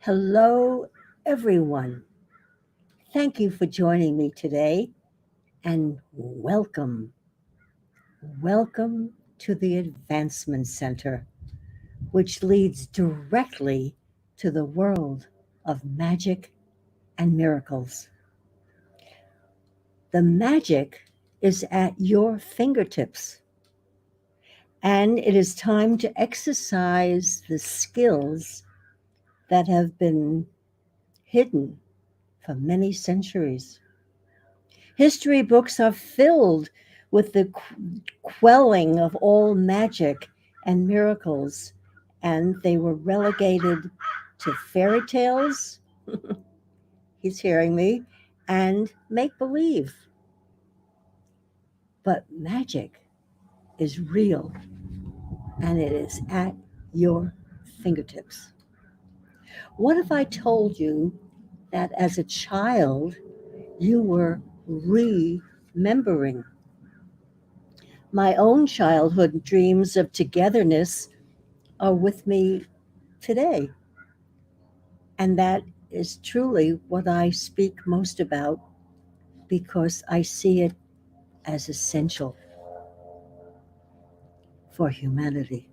Hello, everyone. Thank you for joining me today and welcome. Welcome to the Advancement Center, which leads directly to the world of magic and miracles. The magic is at your fingertips, and it is time to exercise the skills that have been hidden for many centuries. History books are filled with the quelling of all magic and miracles, and they were relegated to fairy tales, he's hearing me, and make believe. But magic is real, and it is at your fingertips. What if I told you that as a child you were remembering? My own childhood dreams of togetherness are with me today. And that is truly what I speak most about because I see it as essential for humanity.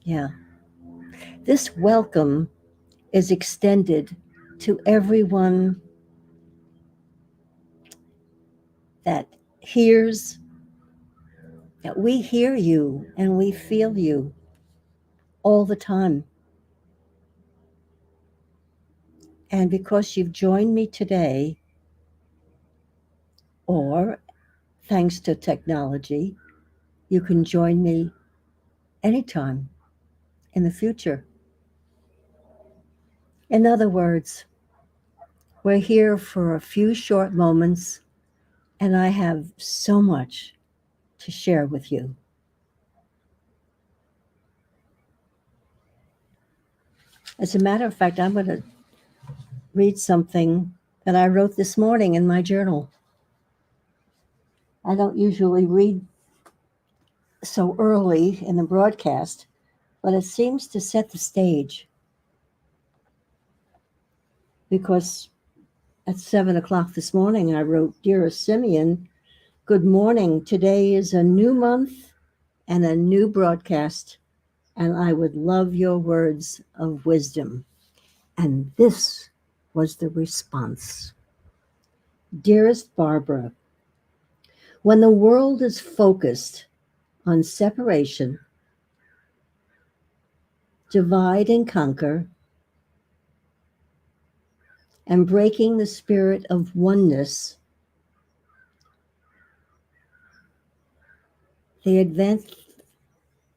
Yeah. This welcome is extended to everyone that hears, that we hear you and we feel you all the time. And because you've joined me today, or thanks to technology, you can join me anytime in the future. In other words, we're here for a few short moments, and I have so much to share with you. As a matter of fact, I'm going to read something that I wrote this morning in my journal. I don't usually read so early in the broadcast, but it seems to set the stage because at 7 o'clock this morning, I wrote, Dearest Simeon, good morning. Today is a new month and a new broadcast, and I would love your words of wisdom. And this was the response. Dearest Barbara, when the world is focused on separation, divide and conquer, and breaking the spirit of oneness, the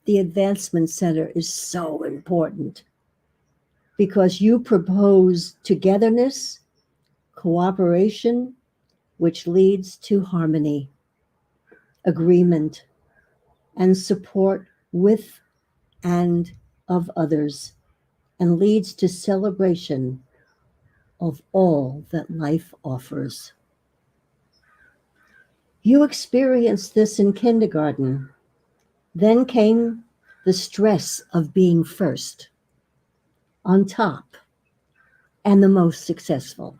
Advancement Center is so important because you propose togetherness, cooperation, which leads to harmony, agreement, and support with and of others, and leads to celebration of all that life offers. You experienced this in kindergarten. Then came the stress of being first, on top, and the most successful.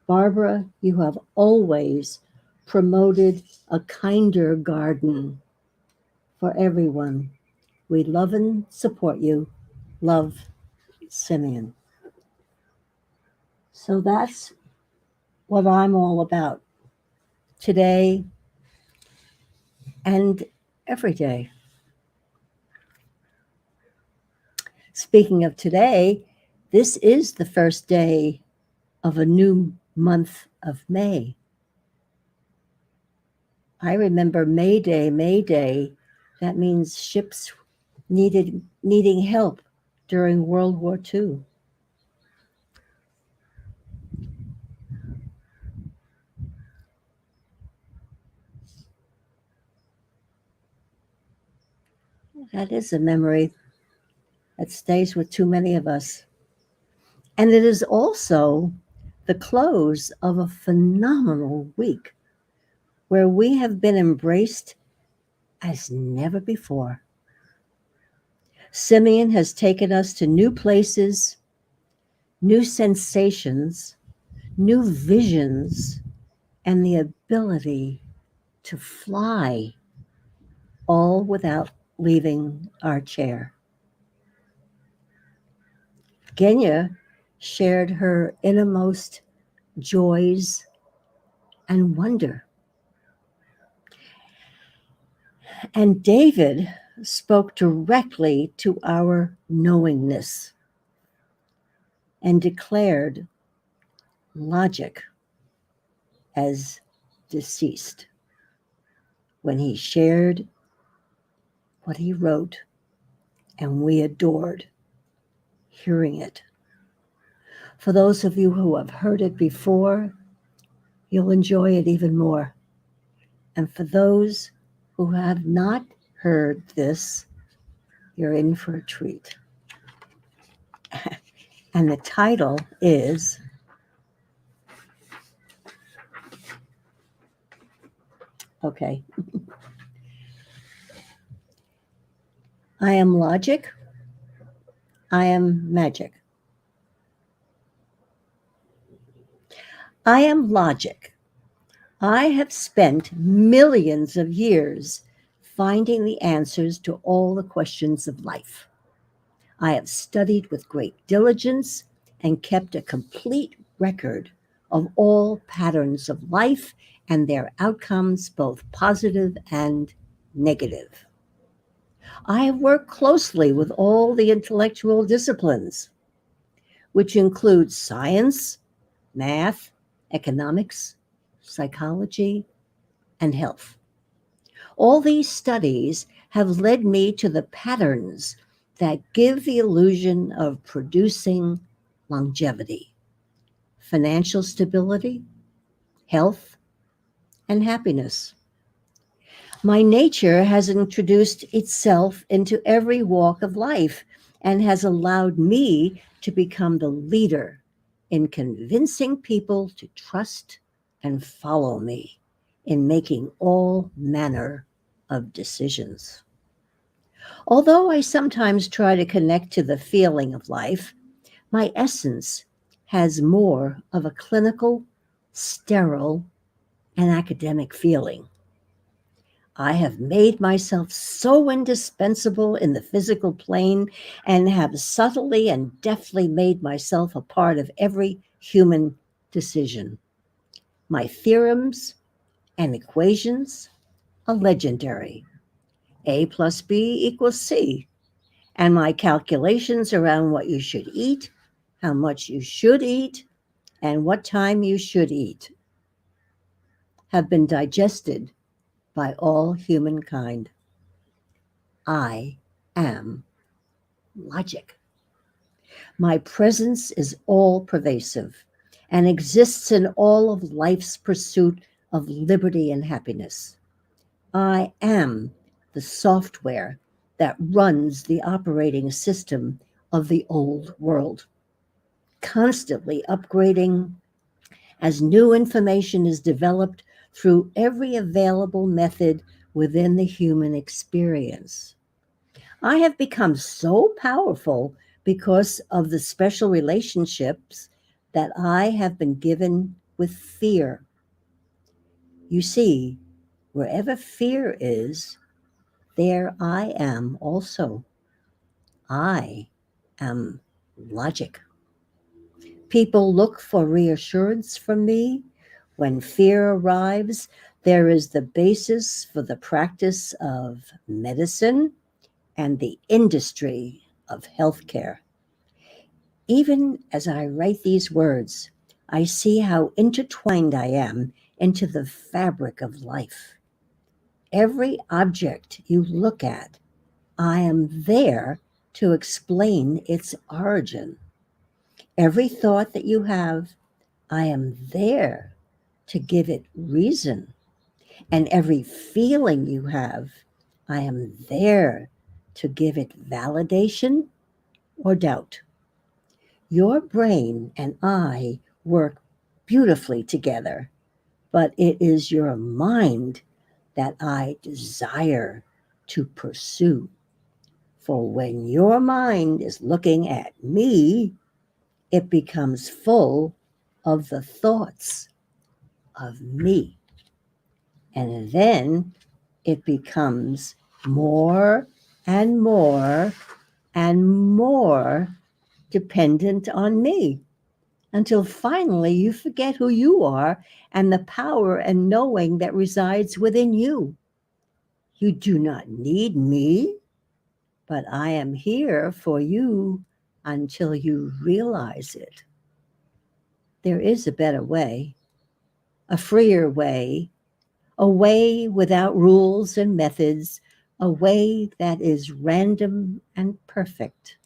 Barbara, you have always promoted a kinder garden for everyone. We love and support you. Love, Simeon. So that's what I'm all about today and every day. Speaking of today, this is the first day of a new month of May. I remember May Day, May Day. That means ships needing help during World War II. That is a memory that stays with too many of us. And it is also the close of a phenomenal week where we have been embraced as never before. Simeon has taken us to new places, new sensations, new visions, and the ability to fly, all without leaving our chair. Genya shared her innermost joys and wonder. And David spoke directly to our knowingness and declared logic as deceased when he shared what he wrote, and we adored hearing it. For those of you who have heard it before, you'll enjoy it even more. And for those who have not heard this, you're in for a treat. And the title is okay. I am logic. I am magic. I am logic. I have spent millions of years finding the answers to all the questions of life. I have studied with great diligence and kept a complete record of all patterns of life and their outcomes, both positive and negative. I have worked closely with all the intellectual disciplines, which include science, math, economics, psychology, and health. All these studies have led me to the patterns that give the illusion of producing longevity, financial stability, health, and happiness. My nature has introduced itself into every walk of life and has allowed me to become the leader in convincing people to trust and follow me in making all manner of decisions. Although I sometimes try to connect to the feeling of life, my essence has more of a clinical, sterile, and academic feeling. I have made myself so indispensable in the physical plane and have subtly and deftly made myself a part of every human decision. My theorems and equations are legendary. A plus B equals C. And my calculations around what you should eat, how much you should eat, and what time you should eat have been digested by all humankind. I am logic. My presence is all pervasive and exists in all of life's pursuit of liberty and happiness. I am the software that runs the operating system of the old world, constantly upgrading as new information is developed through every available method within the human experience. I have become so powerful because of the special relationships that I have been given with fear. You see, wherever fear is, there I am also. I am logic. People look for reassurance from me. When fear arrives, there is the basis for the practice of medicine and the industry of healthcare. Even as I write these words, I see how intertwined I am into the fabric of life. Every object you look at, I am there to explain its origin. Every thought that you have, I am there to give it reason. And every feeling you have, I am there to give it validation or doubt. Your brain and I work beautifully together, but it is your mind that I desire to pursue. For when your mind is looking at me, it becomes full of the thoughts of me. And then it becomes more and more and more dependent on me until finally you forget who you are and the power and knowing that resides within you. You do not need me, but I am here for you until you realize it. There is a better way, a freer way, a way without rules and methods, a way that is random and perfect.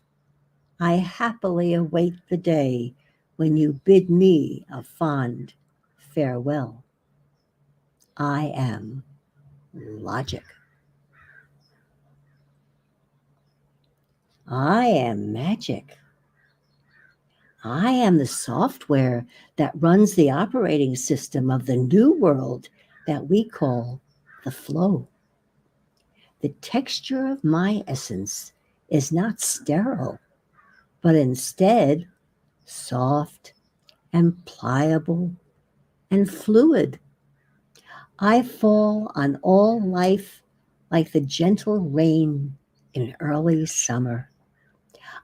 I happily await the day when you bid me a fond farewell. I am logic. I am magic. I am the software that runs the operating system of the new world that we call the flow. The texture of my essence is not sterile, but instead soft and pliable and fluid. I fall on all life like the gentle rain in early summer.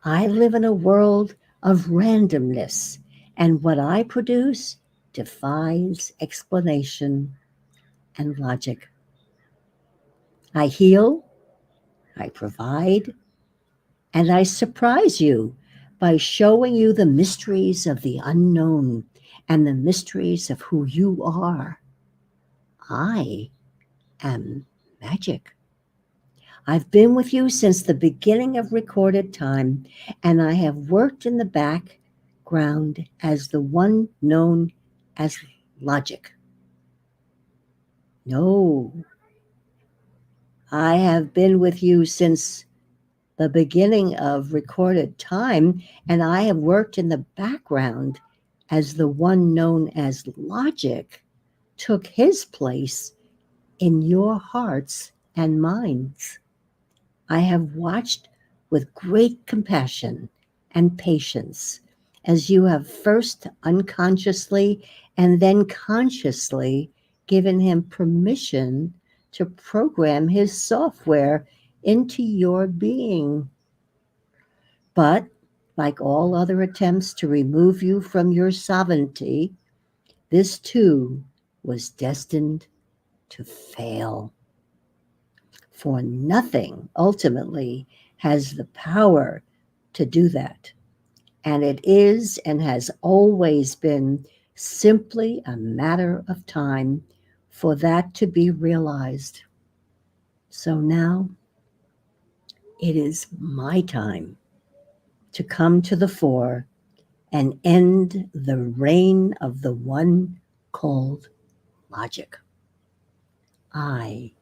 I live in a world of randomness, and what I produce defies explanation and logic. I heal, I provide, and I surprise you by showing you the mysteries of the unknown and the mysteries of who you are. I am magic. I've been with you since the beginning of recorded time, and I have worked in the background as the one known as logic. No, I have been with you since the beginning of recorded time, and I have worked in the background as the one known as logic took his place in your hearts and minds. I have watched with great compassion and patience as you have first unconsciously and then consciously given him permission to program his software into your being. But like all other attempts to remove you from your sovereignty, this too was destined to fail. For nothing ultimately has the power to do that. And it is and has always been simply a matter of time for that to be realized. So now it is my time to come to the fore and end the reign of the one called logic. I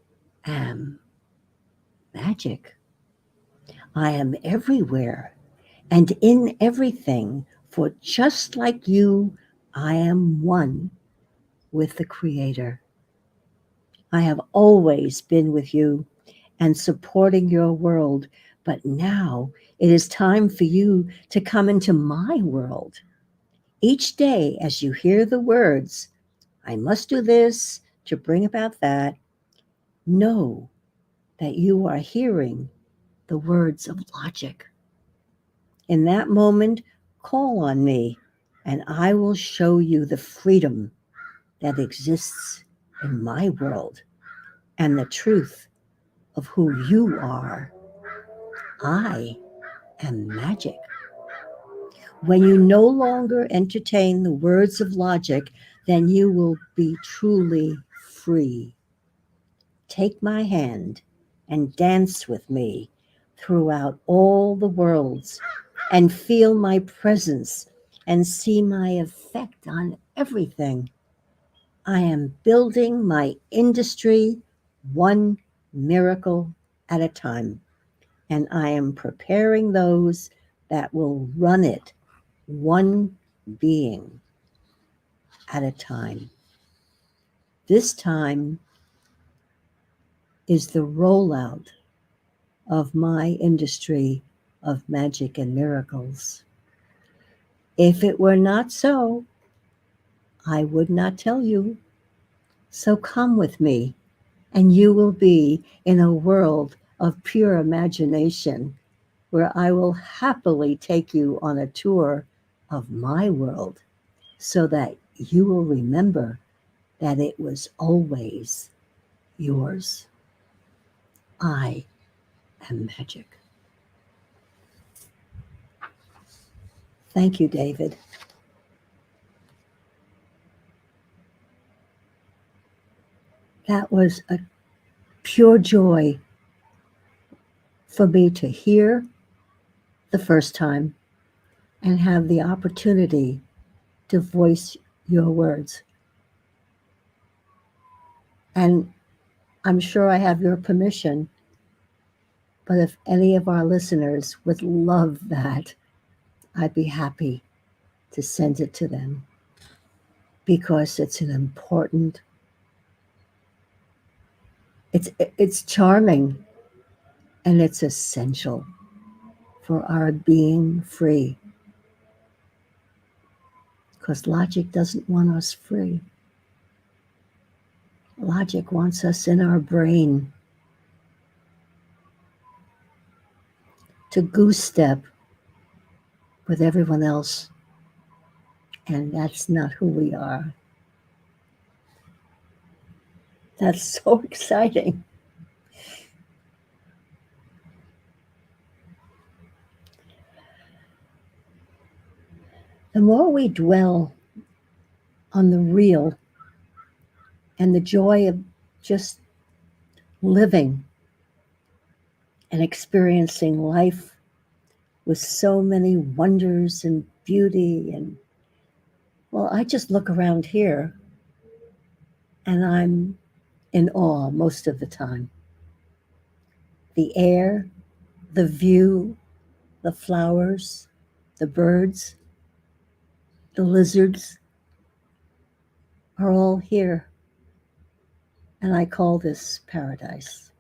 am magic. I am everywhere and in everything, for just like you, I am one with the Creator. I have always been with you and supporting your world, but now it is time for you to come into my world. Each day, as you hear the words, I must do this to bring about that, know that you are hearing the words of logic. In that moment, call on me, and I will show you the freedom that exists in my world and the truth of who you are. I am magic. When you no longer entertain the words of logic, then you will be truly free. Take my hand and dance with me throughout all the worlds and feel my presence and see my effect on everything. I am building my industry one miracle at a time, and I am preparing those that will run it one being at a time. This time is the rollout of my industry of magic and miracles. If it were not so, I would not tell you. So come with me, and you will be in a world of pure imagination where I will happily take you on a tour of my world so that you will remember that it was always yours. I am magic. Thank you, David. That was a pure joy for me to hear the first time and have the opportunity to voice your words. And I'm sure I have your permission, but if any of our listeners would love that, I'd be happy to send it to them because it's an important, it's charming and it's essential for our being free. Because logic doesn't want us free. Logic wants us in our brain to goose step with everyone else. And that's not who we are. That's so exciting. The more we dwell on the real and the joy of just living and experiencing life with so many wonders and beauty, and well, I just look around here and I'm in awe most of the time. The air, the view, the flowers, the birds, the lizards are all here. And I call this paradise.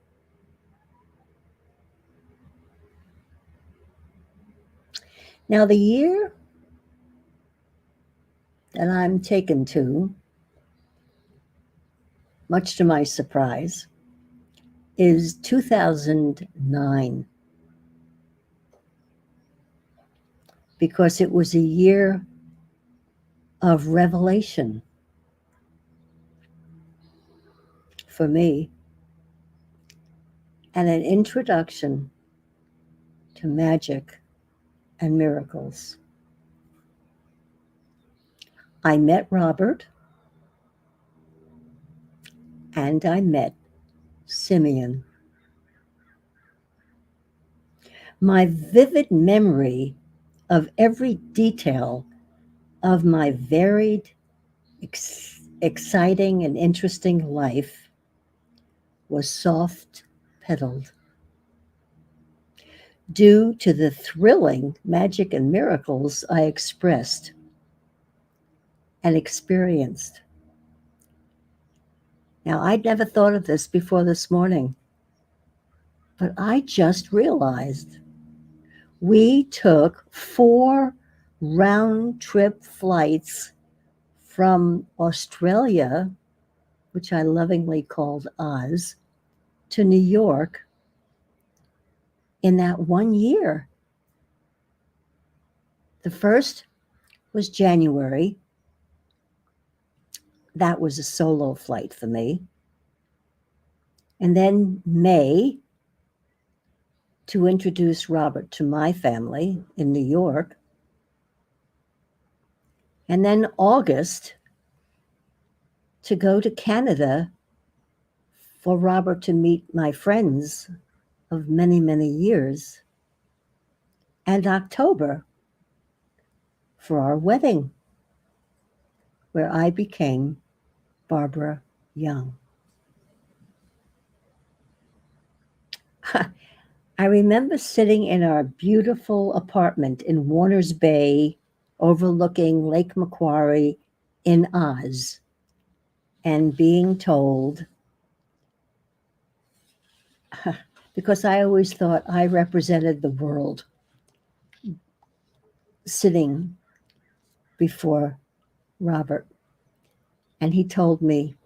Now, the year that I'm taken to, much to my surprise, is 2009, because it was a year of revelation for me and an introduction to magic and miracles. I met Robert and I met Simeon. My vivid memory of every detail of my varied, exciting, and interesting life was soft pedaled. Due to the thrilling magic and miracles I expressed and experienced. Now, I'd never thought of this before this morning, but I just realized we took 4 round trip flights from Australia, which I lovingly called Oz, to New York in that one year. The first was January. That was a solo flight for me. And then May, to introduce Robert to my family in New York. And then August, to go to Canada for Robert to meet my friends of many, many years. And October for our wedding, where I became Barbara Young. I remember sitting in our beautiful apartment in Warners Bay, overlooking Lake Macquarie in Oz, and being told because I always thought I represented the world sitting before Robert. And he told me,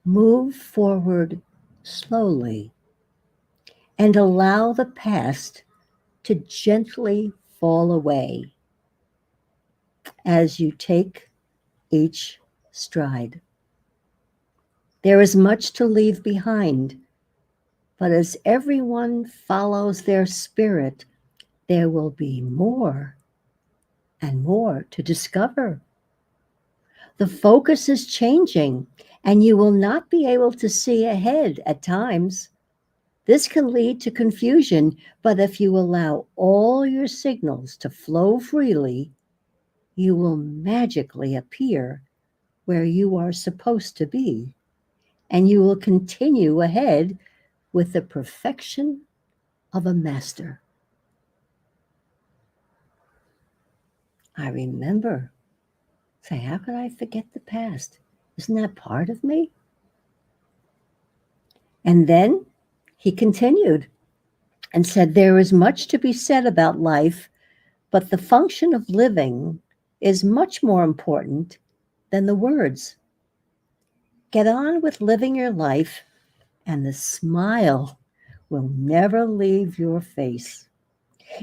move forward slowly and allow the past to gently fall away as you take each stride. There is much to leave behind, but as everyone follows their spirit, there will be more and more to discover. The focus is changing, and you will not be able to see ahead at times. This can lead to confusion, but if you allow all your signals to flow freely, you will magically appear where you are supposed to be, and you will continue ahead with the perfection of a master. I remember. Say, how could I forget the past? Isn't that part of me? And then he continued and said, there is much to be said about life, but the function of living is much more important than the words. Get on with living your life, and the smile will never leave your face.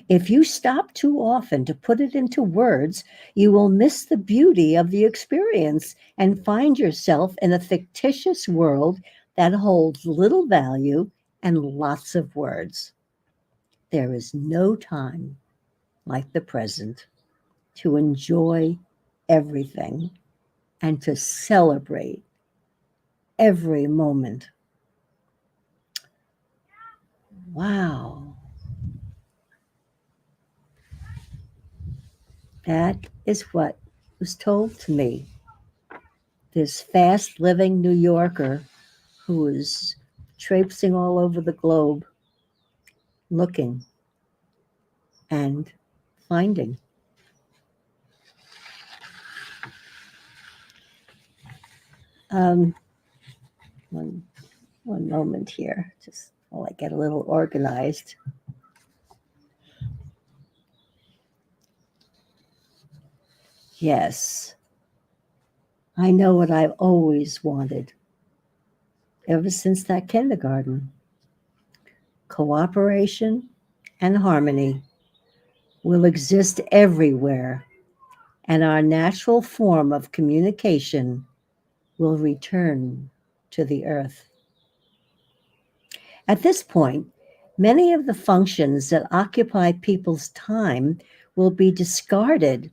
If you stop too often to put it into words, you will miss the beauty of the experience and find yourself in a fictitious world that holds little value and lots of words. There is no time like the present to enjoy everything and to celebrate every moment. Wow. That is what was told to me. This fast living New Yorker who is traipsing all over the globe looking and finding. Um, one moment here, just while I get a little organized. Yes, I know what I've always wanted ever since that kindergarten. Cooperation and harmony will exist everywhere, and our natural form of communication will return to the earth. At this point, many of the functions that occupy people's time will be discarded,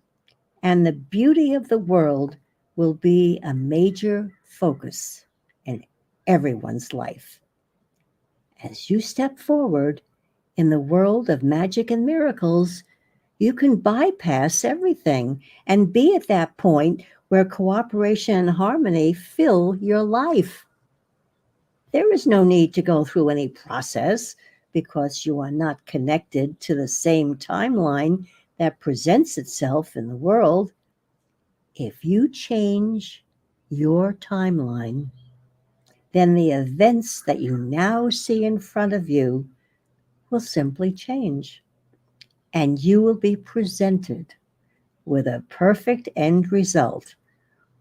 and the beauty of the world will be a major focus in everyone's life. As you step forward in the world of magic and miracles, you can bypass everything and be at that point where cooperation and harmony fill your life. There is no need to go through any process because you are not connected to the same timeline that presents itself in the world. If you change your timeline, then the events that you now see in front of you will simply change, and you will be presented with a perfect end result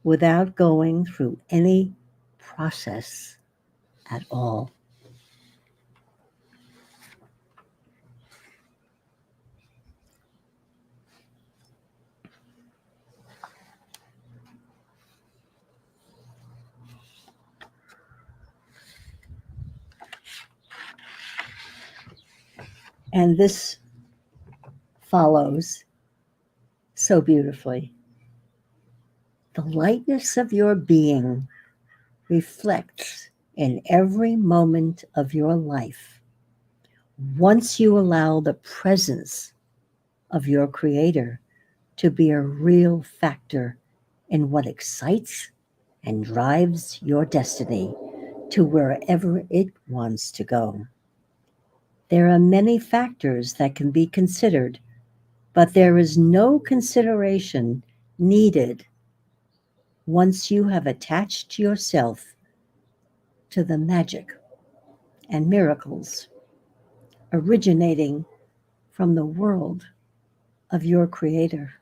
without going through any process at all. And this follows so beautifully. The lightness of your being reflects in every moment of your life. Once you allow the presence of your Creator to be a real factor in what excites and drives your destiny to wherever it wants to go. There are many factors that can be considered, but there is no consideration needed once you have attached yourself to the magic and miracles originating from the world of your Creator.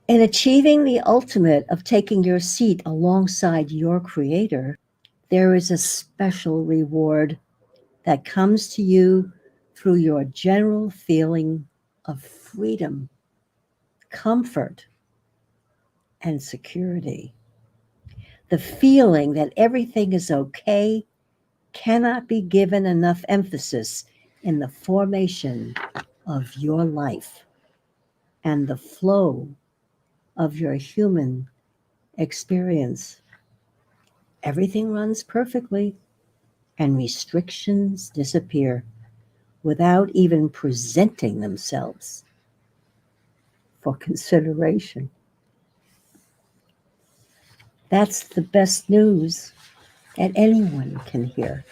In achieving the ultimate of taking your seat alongside your Creator, there is a special reward that comes to you through your general feeling of freedom, comfort, and security. The feeling that everything is okay cannot be given enough emphasis in the formation of your life and the flow of your human experience. Everything runs perfectly and restrictions disappear without even presenting themselves for consideration. That's the best news that anyone can hear.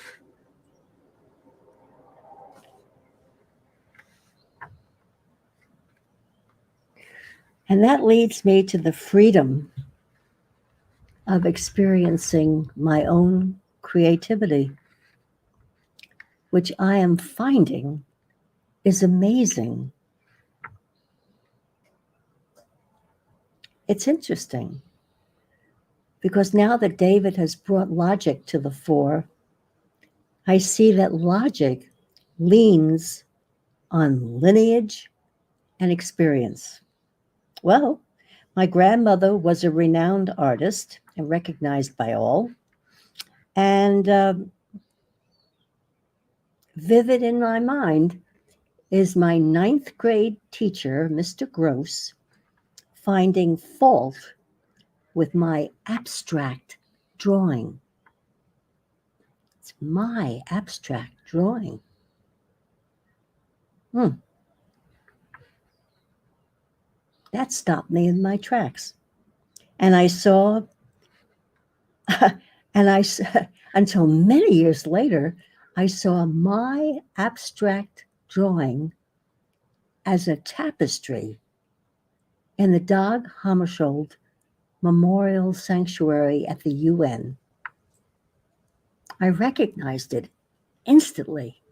And that leads me to the freedom of experiencing my own creativity, which I am finding is amazing. It's interesting because now that David has brought logic to the fore, I see that logic leans on lineage and experience. Well, my grandmother was a renowned artist and recognized by all. And vivid in my mind is my ninth grade teacher, Mr. Gross, finding fault with my abstract drawing. It's my abstract drawing. That stopped me in my tracks. And I saw, and I, until many years later, I saw my abstract drawing as a tapestry in the Dag Hammarskjöld Memorial Sanctuary at the UN. I recognized it instantly.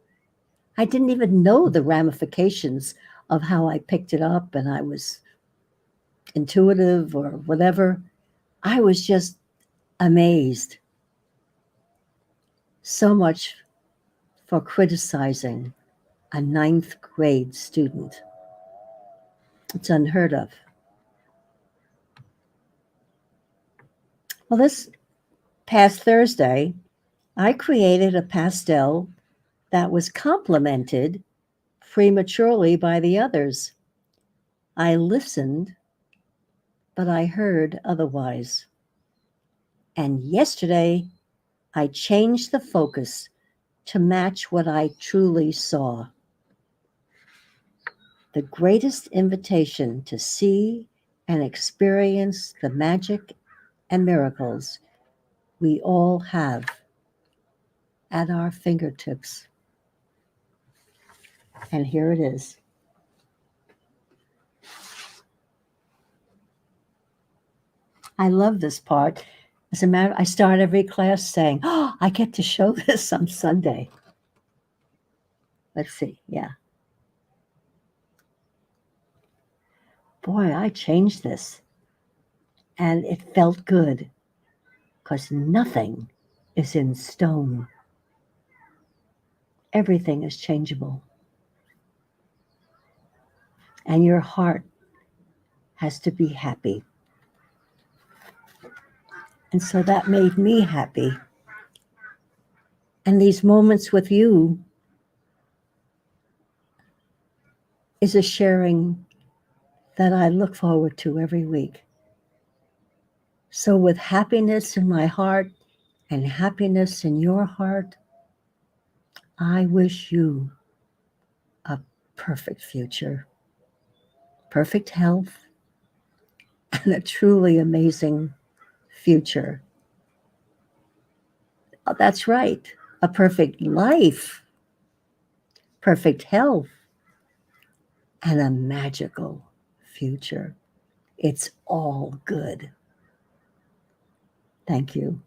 I didn't even know the ramifications of how I picked it up, and I was intuitive or whatever. I was just amazed. So much for criticizing a ninth grade student. It's unheard of. Well, this past Thursday, I created a pastel that was complimented prematurely by the others. I listened, but I heard otherwise. And yesterday, I changed the focus to match what I truly saw. The greatest invitation to see and experience the magic and miracles we all have at our fingertips. And here it is. I love this part. As a matter, I start every class saying, "Oh, I get to show this on Sunday." Let's see. Yeah. Boy, I changed this. And it felt good because nothing is in stone. Everything is changeable. And your heart has to be happy. And so that made me happy. And these moments with you is a sharing that I look forward to every week. So, with happiness in my heart and happiness in your heart, I wish you a perfect future, perfect health, and a truly amazing future. Oh, that's right, a perfect life, perfect health, and a magical future. It's all good. Thank you.